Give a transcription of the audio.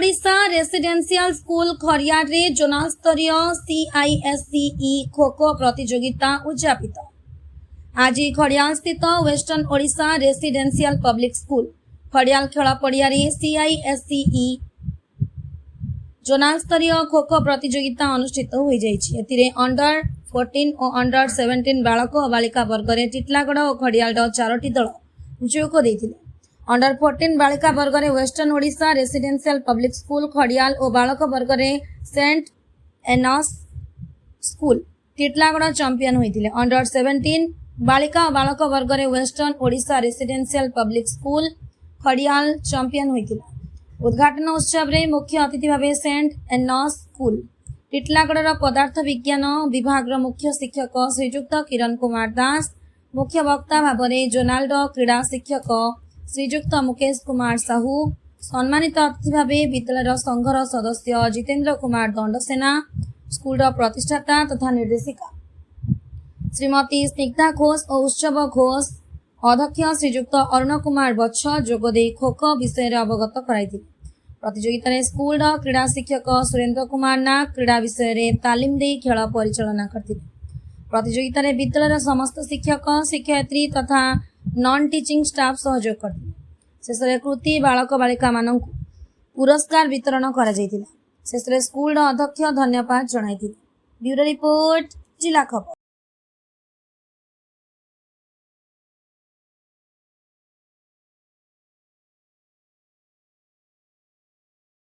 Odisha residential school Khariar रे zonal स्तरीय CISCE kho kho प्रतियोगिता उद्यापित। आज खड़ियाल स्थित western Odisha Residential Public School Khadiyal खेल पड़िया CISCE जोनाल स्तरीय खो खो प्रतियोगिता अनुष्ठित हो जाइए। अंडर 14 और अंडर 17 बालक और बालिका वर्ग में टिटलागढ़ और खड़ियाल 4टी दल जोग देते। अंडर 14 बालिका वर्ग में Western Odisha Residential Public School Khariar और बालक वर्ग में Saint Anne's School Titlagarh champion होते। अंडर 17 बालिका और बालक वर्ग में Western Odisha Residential Public School Khariar champion होते। उद्घाटन उत्सव में मुख्य अतिथि भाव सेंट एनस स्कूल टिटलागढ़ पदार्थ विज्ञान विभाग मुख्य शिक्षक श्रीजुक्त किरण कुमार दास, मुख्य वक्ता भाव में जोनाल्ड क्रीड़ा शिक्षक श्रीजुक्त मुकेश कुमार साहू, सम्मानित अतिथि भाव विद्यालय संघर सदस्य जितेन्द्र कुमार दंडसेना, स्कूल प्रतिष्ठाता तथा निर्देशिका श्रीमती स्निग्धा घोष और उत्सव घोष, अध्यक्ष श्रीजुक्त अरुण कुमार बच्छ जोगदे खो खो विषय अवगत कराई। प्रतियोगिता स्कूल क्रीड़ा शिक्षक सुरेन्द्र कुमार नाग क्रीड़ा विषय में तालीम दे खेल परिचालना करते। प्रतियोगिता विद्यालय समस्त शिक्षक शिक्षयित्री तथा नॉन टीचिंग स्टाफ सहयोग करते। शेष कृति बालक बालिका मान पुरस्कार वितरण करा जायतिला। शेष स्कूल अध्यक्ष धन्यवाद जणाइथिले। ब्यूरो रिपोर्ट जिला खबर।